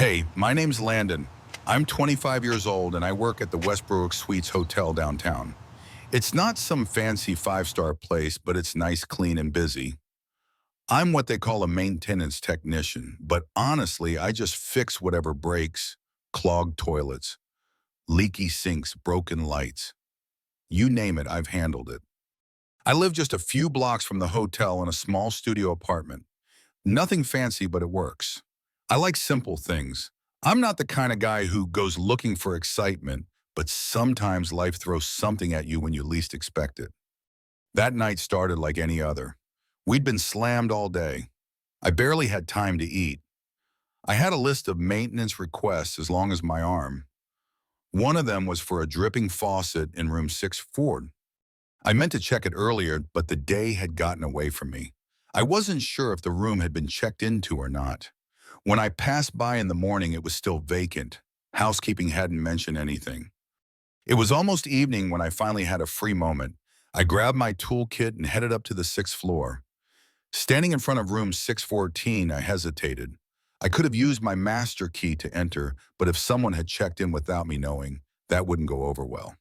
Hey, my name's Landon. I'm 25 years old and I work at the Westbrook Suites Hotel downtown. It's not some fancy five-star place, but it's nice, clean, and busy. I'm what they call a maintenance technician, but honestly, I just fix whatever breaks: clogged toilets, leaky sinks, broken lights. You name it, I've handled it. I live just a few blocks from the hotel in a small studio apartment. Nothing fancy, but it works. I like simple things. I'm not the kind of guy who goes looking for excitement, but sometimes life throws something at you when you least expect it. That night started like any other. We'd been slammed all day. I barely had time to eat. I had a list of maintenance requests as long as my arm. One of them was for a dripping faucet in room 6 I meant to check it earlier, but the day had gotten away from me. I wasn't sure if the room had been checked into or not. When I passed by in the morning, it was still vacant. Housekeeping hadn't mentioned anything. It was almost evening when I finally had a free moment. I grabbed my toolkit and headed up to the sixth floor. Standing in front of room 614, I hesitated. I could have used my master key to enter, but if someone had checked in without me knowing, that wouldn't go over well.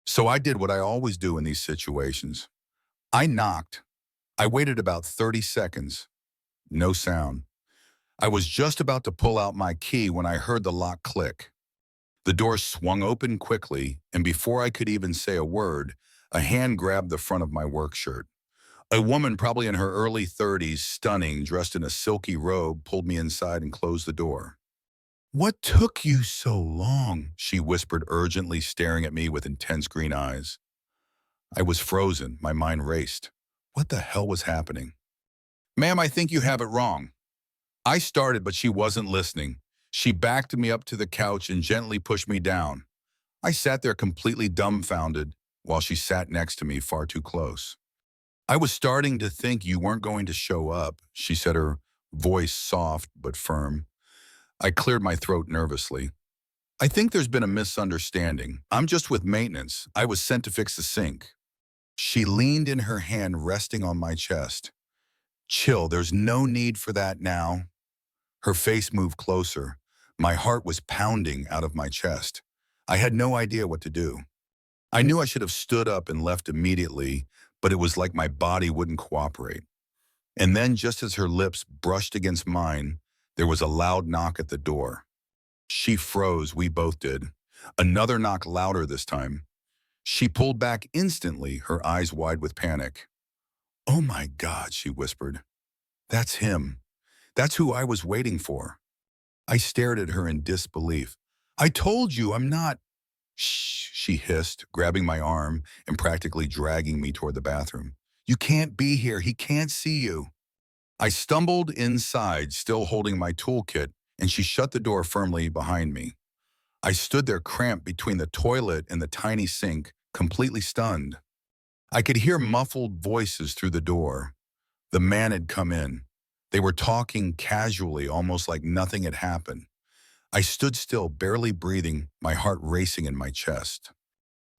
So I did what I always do in these situations. I knocked. I waited about 30 seconds. No sound. I was just about to pull out my key when I heard the lock click. The door swung open quickly, and before I could even say a word, a hand grabbed the front of my work shirt. A woman, probably in her early 30s, stunning, dressed in a silky robe, pulled me inside and closed the door. "What took you so long?" she whispered urgently, staring at me with intense green eyes. I was frozen. My mind raced. What the hell was happening? "Ma'am, I think you have it wrong." I started, but she wasn't listening. She backed me up to the couch and gently pushed me down. I sat there completely dumbfounded while she sat next to me far too close. "I was starting to think you weren't going to show up," she said, her voice soft but firm. I cleared my throat nervously. "I think there's been a misunderstanding. I'm just with maintenance. I was sent to fix the sink." She leaned in, her hand resting on my chest. "Chill, there's no need for that now." Her face moved closer. My heart was pounding out of my chest. I had no idea what to do. I knew I should have stood up and left immediately, but it was like my body wouldn't cooperate. And then, just as her lips brushed against mine, there was a loud knock at the door. She froze, we both did. Another knock, louder this time. She pulled back instantly, her eyes wide with panic. "Oh my God," she whispered. "That's him. That's who I was waiting for." I stared at her in disbelief. "I told you I'm not—" "Shh," she hissed, grabbing my arm and practically dragging me toward the bathroom. "You can't be here. He can't see you." I stumbled inside, still holding my toolkit, and she shut the door firmly behind me. I stood there cramped between the toilet and the tiny sink, completely stunned. I could hear muffled voices through the door. The man had come in. They were talking casually, almost like nothing had happened. I stood still, barely breathing, my heart racing in my chest.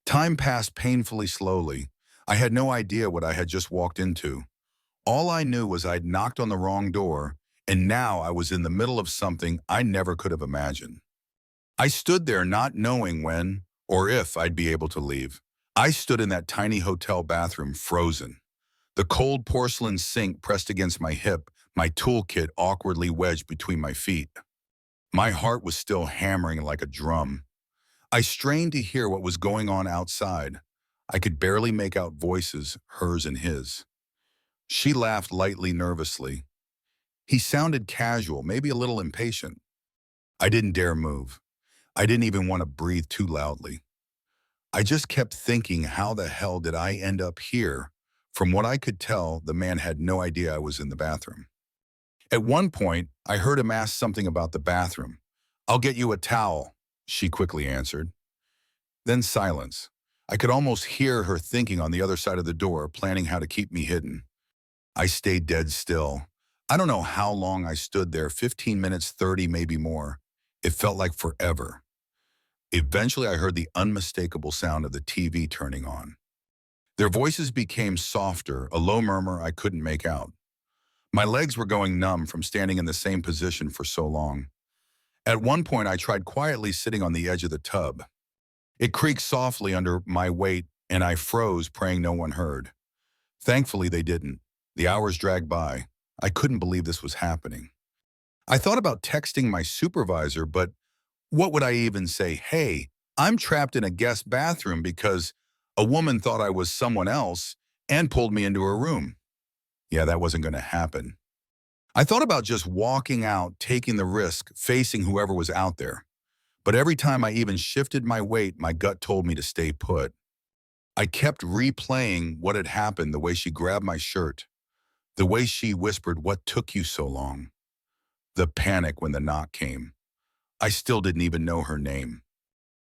Time passed painfully slowly. I had no idea what I had just walked into. All I knew was I'd knocked on the wrong door, and now I was in the middle of something I never could have imagined. I stood there not knowing when or if I'd be able to leave. I stood in that tiny hotel bathroom, frozen. The cold porcelain sink pressed against my hip, my toolkit awkwardly wedged between my feet. My heart was still hammering like a drum. I strained to hear what was going on outside. I could barely make out voices, hers and his. She laughed lightly, nervously. He sounded casual, maybe a little impatient. I didn't dare move. I didn't even want to breathe too loudly. I just kept thinking, how the hell did I end up here? From what I could tell, the man had no idea I was in the bathroom. At one point, I heard him ask something about the bathroom. "I'll get you a towel," she quickly answered. Then silence. I could almost hear her thinking on the other side of the door, planning how to keep me hidden. I stayed dead still. I don't know how long I stood there, 15 minutes, 30, maybe more. It felt like forever. Eventually, I heard the unmistakable sound of the TV turning on. Their voices became softer, a low murmur I couldn't make out. My legs were going numb from standing in the same position for so long. At one point, I tried quietly sitting on the edge of the tub. It creaked softly under my weight, and I froze, praying no one heard. Thankfully, they didn't. The hours dragged by. I couldn't believe this was happening. I thought about texting my supervisor, but what would I even say? Hey, I'm trapped in a guest bathroom because a woman thought I was someone else and pulled me into her room. Yeah, that wasn't going to happen. I thought about just walking out, taking the risk, facing whoever was out there. But every time I even shifted my weight, my gut told me to stay put. I kept replaying what had happened, the way she grabbed my shirt, the way she whispered, "What took you so long?" The panic when the knock came. I still didn't even know her name.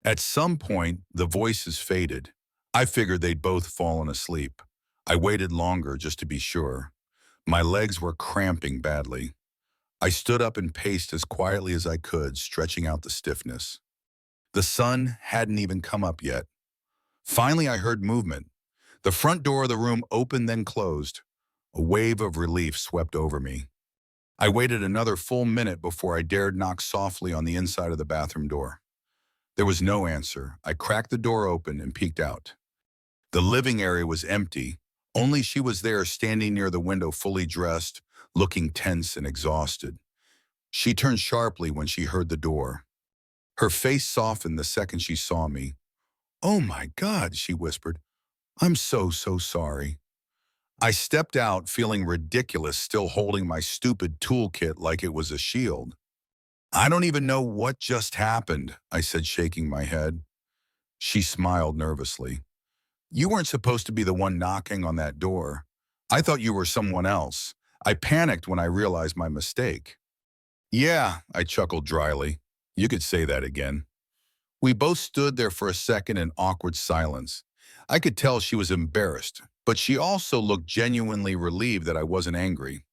At some point, the voices faded. I figured they'd both fallen asleep. I waited longer just to be sure. My legs were cramping badly. I stood up and paced as quietly as I could, stretching out the stiffness. The sun hadn't even come up yet. Finally, I heard movement. The front door of the room opened, then closed. A wave of relief swept over me. I waited another full minute before I dared knock softly on the inside of the bathroom door. There was no answer. I cracked the door open and peeked out. The living area was empty. Only she was there, standing near the window, fully dressed, looking tense and exhausted. She turned sharply when she heard the door. Her face softened the second she saw me. "Oh my God," she whispered. "I'm so sorry." I stepped out, feeling ridiculous, still holding my stupid toolkit like it was a shield. "I don't even know what just happened," I said, shaking my head. She smiled nervously. "You weren't supposed to be the one knocking on that door. I thought you were someone else. I panicked when I realized my mistake." "Yeah," I chuckled dryly. "You could say that again." We both stood there for a second in awkward silence. I could tell she was embarrassed, but she also looked genuinely relieved that I wasn't angry.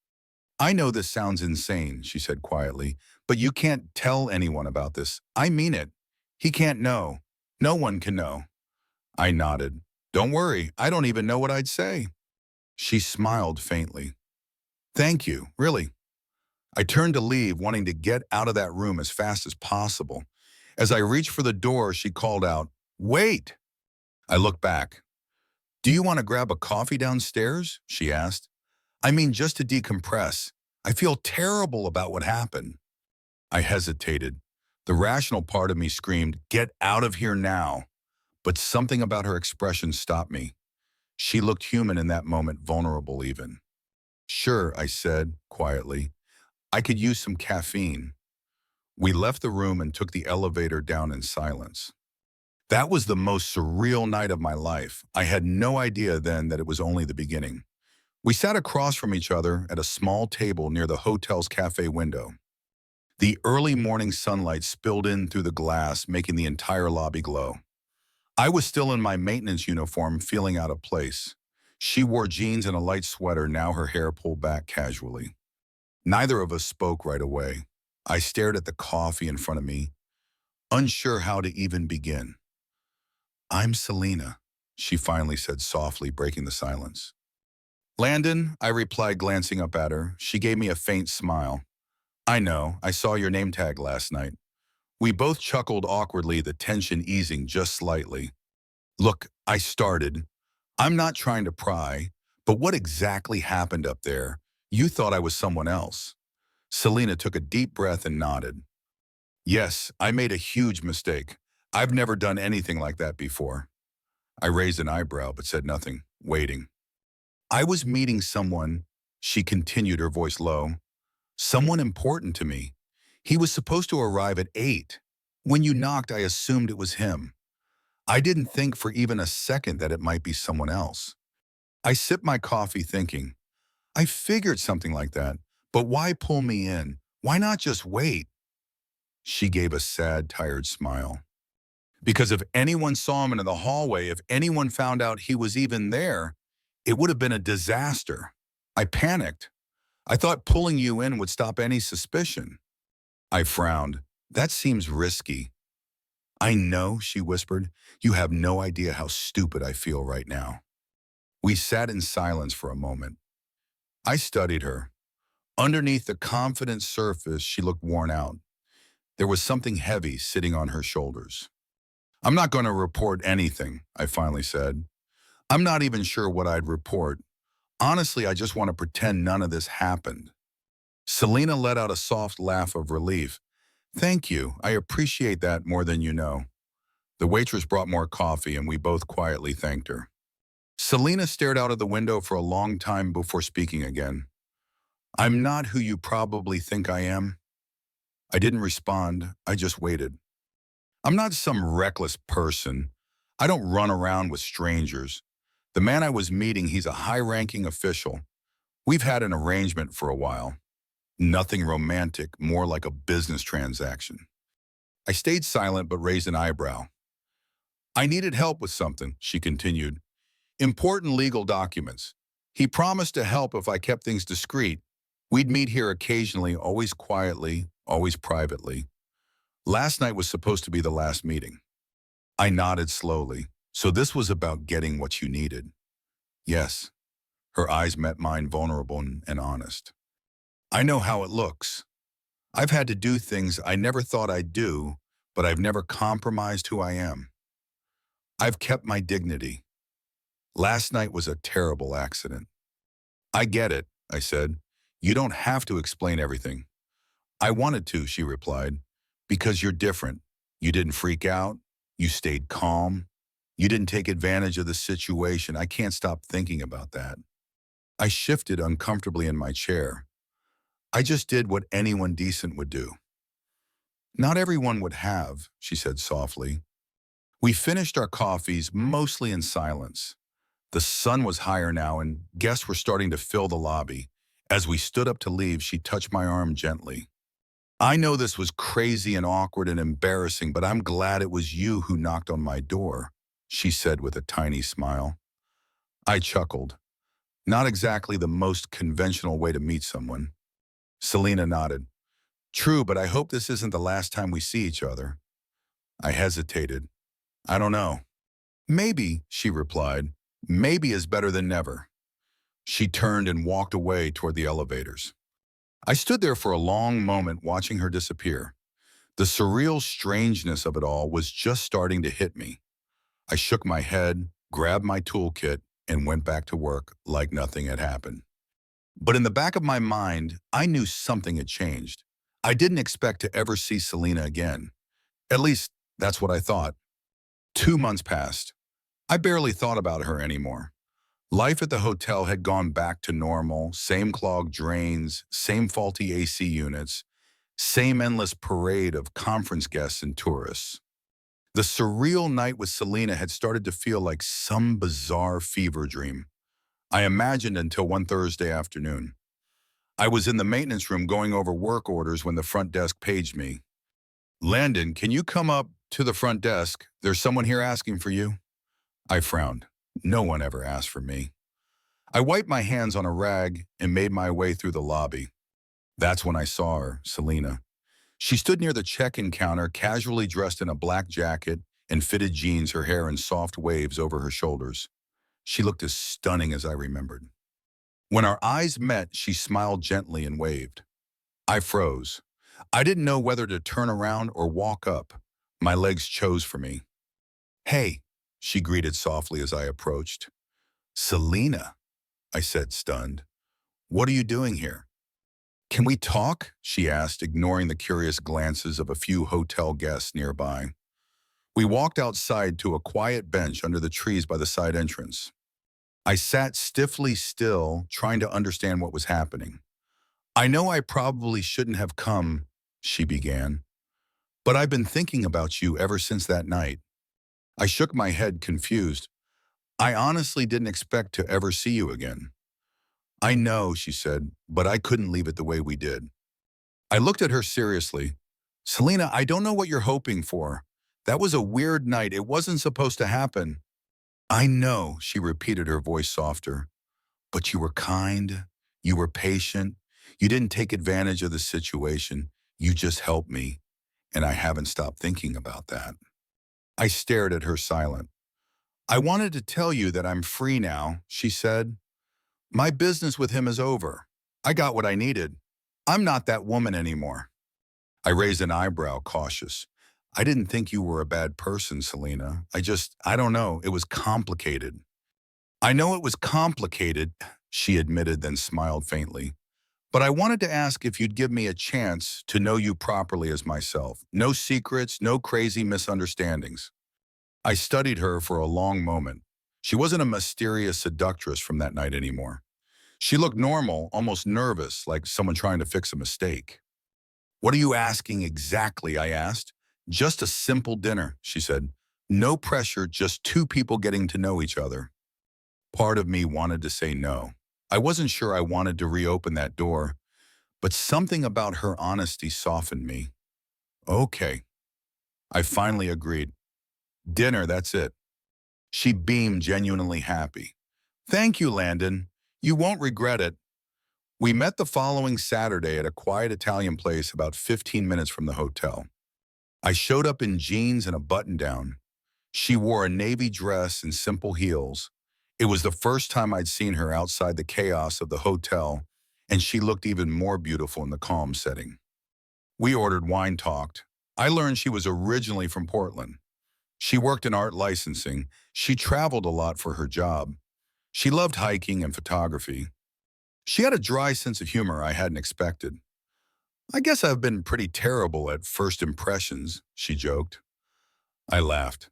"I know this sounds insane," she said quietly, "but you can't tell anyone about this. I mean it. He can't know. No one can know." I nodded. "Don't worry, I don't even know what I'd say." She smiled faintly. "Thank you, really." I turned to leave, wanting to get out of that room as fast as possible. As I reached for the door, she called out, "Wait!" I looked back. "Do you want to grab a coffee downstairs?" she asked. "I mean, just to decompress. I feel terrible about what happened." I hesitated. The rational part of me screamed, "Get out of here now." But something about her expression stopped me. She looked human in that moment, vulnerable even. "Sure," I said, quietly. "I could use some caffeine." We left the room and took the elevator down in silence. That was the most surreal night of my life. I had no idea then that it was only the beginning. We sat across from each other at a small table near the hotel's cafe window. The early morning sunlight spilled in through the glass, making the entire lobby glow. I was still in my maintenance uniform, feeling out of place. She wore jeans and a light sweater, now her hair pulled back casually. Neither of us spoke right away. I stared at the coffee in front of me, unsure how to even begin. "I'm Selena," she finally said softly, breaking the silence. "Landon," I replied, glancing up at her. She gave me a faint smile. "I know, I saw your name tag last night." We both chuckled awkwardly, the tension easing just slightly. "Look," I started. "I'm not trying to pry, but what exactly happened up there? You thought I was someone else." Selena took a deep breath and nodded. "Yes, I made a huge mistake. I've never done anything like that before." I raised an eyebrow but said nothing, waiting. "I was meeting someone," she continued, her voice low. "Someone important to me. He was supposed to arrive at 8. When you knocked, I assumed it was him. I didn't think for even a second that it might be someone else." I sipped my coffee thinking, I figured something like that, but why pull me in? Why not just wait? She gave a sad, tired smile. "Because if anyone saw him in the hallway, if anyone found out he was even there, it would have been a disaster." I panicked. "I thought pulling you in would stop any suspicion." I frowned. "That seems risky." "I know," she whispered. "You have no idea how stupid I feel right now." We sat in silence for a moment. I studied her. Underneath the confident surface, she looked worn out. There was something heavy sitting on her shoulders. I'm not going to report anything, I finally said. I'm not even sure what I'd report. Honestly, I just want to pretend none of this happened. Selena let out a soft laugh of relief. Thank you. I appreciate that more than you know. The waitress brought more coffee and we both quietly thanked her. Selena stared out of the window for a long time before speaking again. I'm not who you probably think I am. I didn't respond. I just waited. I'm not some reckless person. I don't run around with strangers. The man I was meeting, he's a high-ranking official. We've had an arrangement for a while. Nothing romantic, more like a business transaction. I stayed silent but raised an eyebrow. I needed help with something, she continued. Important legal documents. He promised to help if I kept things discreet. We'd meet here occasionally, always quietly, always privately. Last night was supposed to be the last meeting. I nodded slowly. So this was about getting what you needed. Yes. Her eyes met mine, vulnerable and honest. I know how it looks. I've had to do things I never thought I'd do, but I've never compromised who I am. I've kept my dignity. Last night was a terrible accident. I get it, I said. You don't have to explain everything. I wanted to, she replied, because you're different. You didn't freak out. You stayed calm. You didn't take advantage of the situation. I can't stop thinking about that. I shifted uncomfortably in my chair. I just did what anyone decent would do. Not everyone would have, she said softly. We finished our coffees mostly in silence. The sun was higher now and guests were starting to fill the lobby. As we stood up to leave, she touched my arm gently. I know this was crazy and awkward and embarrassing, but I'm glad it was you who knocked on my door, she said with a tiny smile. I chuckled. Not exactly the most conventional way to meet someone. Selena nodded. True, but I hope this isn't the last time we see each other. I hesitated. I don't know. Maybe, she replied. Maybe is better than never. She turned and walked away toward the elevators. I stood there for a long moment watching her disappear. The surreal strangeness of it all was just starting to hit me. I shook my head, grabbed my toolkit, and went back to work like nothing had happened. But in the back of my mind, I knew something had changed. I didn't expect to ever see Selena again. At least, that's what I thought. 2 months passed. I barely thought about her anymore. Life at the hotel had gone back to normal, same clogged drains, same faulty AC units, same endless parade of conference guests and tourists. The surreal night with Selena had started to feel like some bizarre fever dream. I imagined until one Thursday afternoon. I was in the maintenance room going over work orders when the front desk paged me. Landon, can you come up to the front desk? There's someone here asking for you. I frowned. No one ever asked for me. I wiped my hands on a rag and made my way through the lobby. That's when I saw her, Selena. She stood near the check-in counter, casually dressed in a black jacket and fitted jeans, her hair in soft waves over her shoulders. She looked as stunning as I remembered. When our eyes met, she smiled gently and waved. I froze. I didn't know whether to turn around or walk up. My legs chose for me. Hey, she greeted softly as I approached. Selena, I said, stunned. What are you doing here? Can we talk? She asked, ignoring the curious glances of a few hotel guests nearby. We walked outside to a quiet bench under the trees by the side entrance. I sat stiffly still, trying to understand what was happening. I know I probably shouldn't have come, she began, but I've been thinking about you ever since that night. I shook my head, confused. I honestly didn't expect to ever see you again. I know, she said, but I couldn't leave it the way we did. I looked at her seriously. Selena, I don't know what you're hoping for. That was a weird night. It wasn't supposed to happen. I know, she repeated, her voice softer. But you were kind. You were patient. You didn't take advantage of the situation. You just helped me. And I haven't stopped thinking about that. I stared at her silent. I wanted to tell you that I'm free now, she said. My business with him is over. I got what I needed. I'm not that woman anymore. I raised an eyebrow, cautious. I didn't think you were a bad person, Selena. I don't know. It was complicated. I know it was complicated, she admitted, then smiled faintly. But I wanted to ask if you'd give me a chance to know you properly as myself. No secrets, no crazy misunderstandings. I studied her for a long moment. She wasn't a mysterious seductress from that night anymore. She looked normal, almost nervous, like someone trying to fix a mistake. What are you asking exactly? I asked. Just a simple dinner, she said. No pressure, just two people getting to know each other. Part of me wanted to say no. I wasn't sure I wanted to reopen that door, but something about her honesty softened me. Okay, I finally agreed. Dinner, that's it. She beamed, genuinely happy. Thank you, Landon. You won't regret it. We met the following Saturday at a quiet Italian place about 15 minutes from the hotel. I showed up in jeans and a button-down. She wore a navy dress and simple heels. It was the first time I'd seen her outside the chaos of the hotel, and she looked even more beautiful in the calm setting. We ordered wine, talked. I learned she was originally from Portland. She worked in art licensing. She traveled a lot for her job. She loved hiking and photography. She had a dry sense of humor I hadn't expected. I guess I've been pretty terrible at first impressions, she joked. I laughed.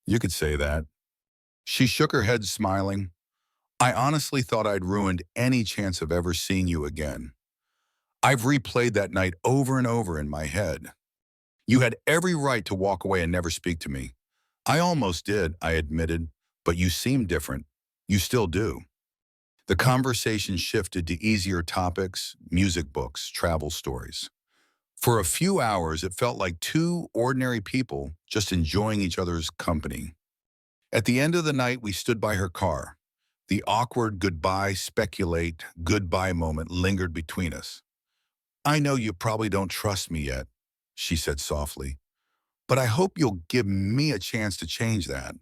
You could say that. She shook her head, smiling. I honestly thought I'd ruined any chance of ever seeing you again. I've replayed that night over and over in my head. You had every right to walk away and never speak to me. I almost did, I admitted, but you seemed different. You still do. The conversation shifted to easier topics, music books, travel stories. For a few hours, it felt like two ordinary people just enjoying each other's company. At the end of the night, we stood by her car. The awkward goodbye moment lingered between us. I know you probably don't trust me yet, she said softly, but I hope you'll give me a chance to change that.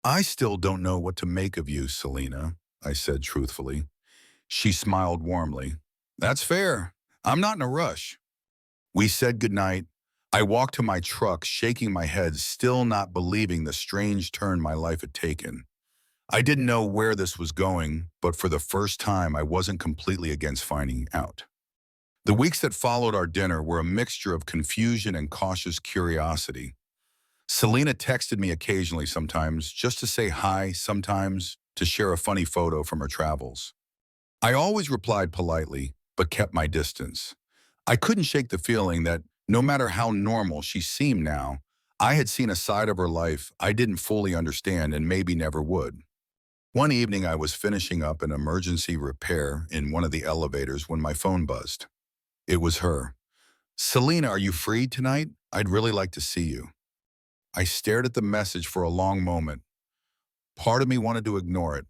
I still don't know what to make of you, Selena, I said truthfully. She smiled warmly. That's fair. I'm not in a rush. We said goodnight. I walked to my truck, shaking my head, still not believing the strange turn my life had taken. I didn't know where this was going, but for the first time, I wasn't completely against finding out. The weeks that followed our dinner were a mixture of confusion and cautious curiosity. Selena texted me occasionally sometimes, just to say hi, sometimes to share a funny photo from her travels. I always replied politely, but kept my distance. I couldn't shake the feeling that no matter how normal she seemed now, I had seen a side of her life I didn't fully understand and maybe never would. One evening, I was finishing up an emergency repair in one of the elevators when my phone buzzed. It was her. Selena, are you free tonight? I'd really like to see you. I stared at the message for a long moment. Part of me wanted to ignore it.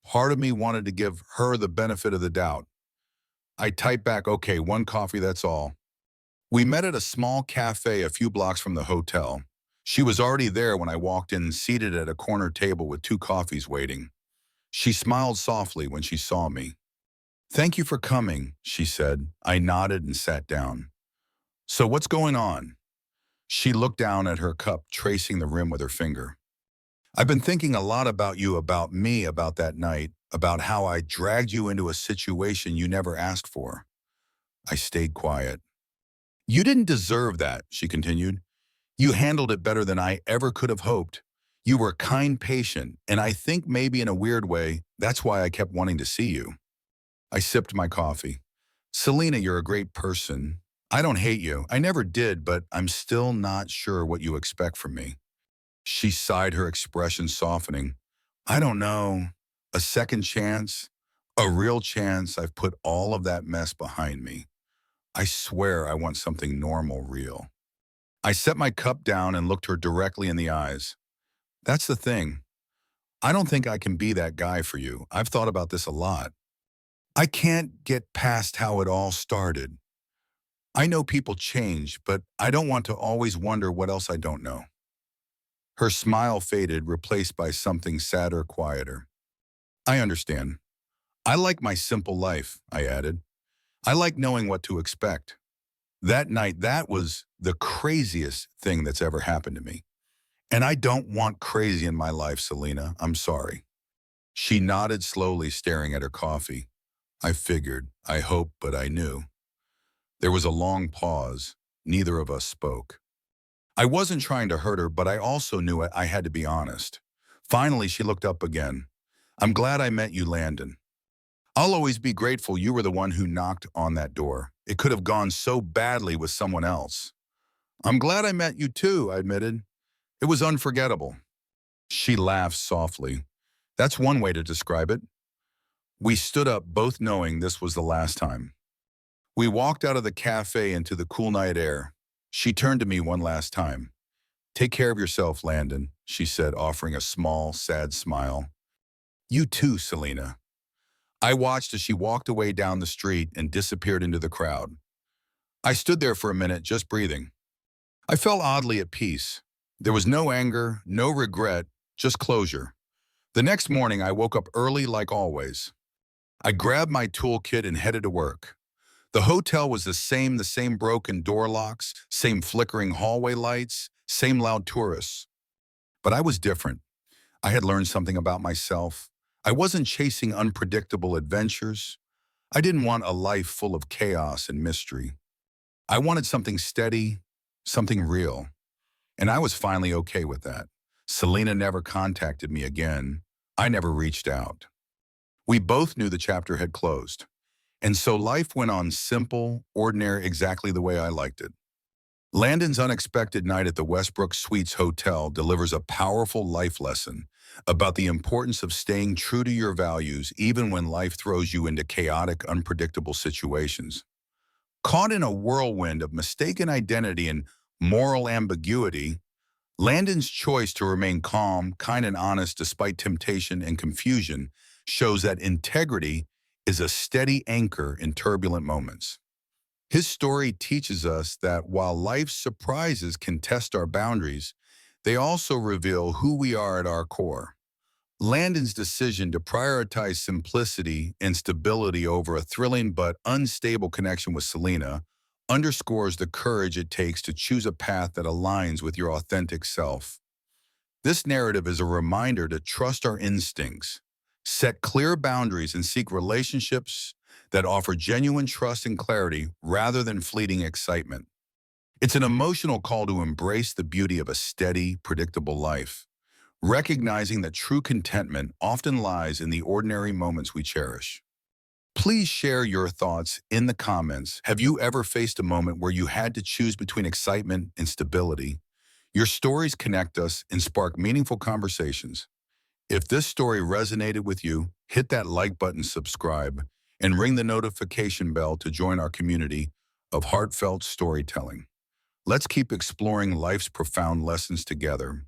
Part of me wanted to give her the benefit of the doubt. I typed back, okay, one coffee, that's all. We met at a small cafe a few blocks from the hotel. She was already there when I walked in, seated at a corner table with two coffees waiting. She smiled softly when she saw me. Thank you for coming, she said. I nodded and sat down. So what's going on? She looked down at her cup, tracing the rim with her finger. I've been thinking a lot about you, about me, about that night, about how I dragged you into a situation you never asked for. I stayed quiet. You didn't deserve that, she continued. You handled it better than I ever could have hoped. You were kind, patient, and I think maybe in a weird way, that's why I kept wanting to see you. I sipped my coffee. Selena, you're a great person. I don't hate you. I never did, but I'm still not sure what you expect from me. She sighed, her expression softening. I don't know. A second chance? A real chance I've put all of that mess behind me. I swear I want something normal, real. I set my cup down and looked her directly in the eyes. That's the thing. I don't think I can be that guy for you. I've thought about this a lot. I can't get past how it all started. I know people change, but I don't want to always wonder what else I don't know. Her smile faded, replaced by something sadder, quieter. I understand. I like my simple life, I added. I like knowing what to expect. That night, that was the craziest thing that's ever happened to me. And I don't want crazy in my life, Selena. I'm sorry. She nodded slowly, staring at her coffee. I figured, I hoped, but I knew. There was a long pause. Neither of us spoke. I wasn't trying to hurt her, but I also knew I had to be honest. Finally, she looked up again. I'm glad I met you, Landon. I'll always be grateful you were the one who knocked on that door. It could have gone so badly with someone else. I'm glad I met you too, I admitted. It was unforgettable. She laughed softly. That's one way to describe it. We stood up, both knowing this was the last time. We walked out of the cafe into the cool night air. She turned to me one last time. Take care of yourself, Landon, she said, offering a small, sad smile. You too, Selena. I watched as she walked away down the street and disappeared into the crowd. I stood there for a minute, just breathing. I felt oddly at peace. There was no anger, no regret, just closure. The next morning, I woke up early like always. I grabbed my toolkit and headed to work. The hotel was the same broken door locks, same flickering hallway lights, same loud tourists. But I was different. I had learned something about myself. I wasn't chasing unpredictable adventures. I didn't want a life full of chaos and mystery. I wanted something steady, something real. And I was finally okay with that. Selena never contacted me again. I never reached out. We both knew the chapter had closed. And so life went on simple, ordinary, exactly the way I liked it. Landon's unexpected night at the Westbrook Suites Hotel delivers a powerful life lesson about the importance of staying true to your values even when life throws you into chaotic, unpredictable situations. Caught in a whirlwind of mistaken identity and moral ambiguity, Landon's choice to remain calm, kind, and honest despite temptation and confusion shows that integrity is a steady anchor in turbulent moments. His story teaches us that while life's surprises can test our boundaries, they also reveal who we are at our core. Landon's decision to prioritize simplicity and stability over a thrilling but unstable connection with Selena underscores the courage it takes to choose a path that aligns with your authentic self. This narrative is a reminder to trust our instincts, set clear boundaries, and seek relationships that offer genuine trust and clarity rather than fleeting excitement. It's an emotional call to embrace the beauty of a steady, predictable life, recognizing that true contentment often lies in the ordinary moments we cherish. Please share your thoughts in the comments. Have you ever faced a moment where you had to choose between excitement and stability? Your stories connect us and spark meaningful conversations. If this story resonated with you, hit that like button, subscribe, and ring the notification bell to join our community of heartfelt storytelling. Let's keep exploring life's profound lessons together.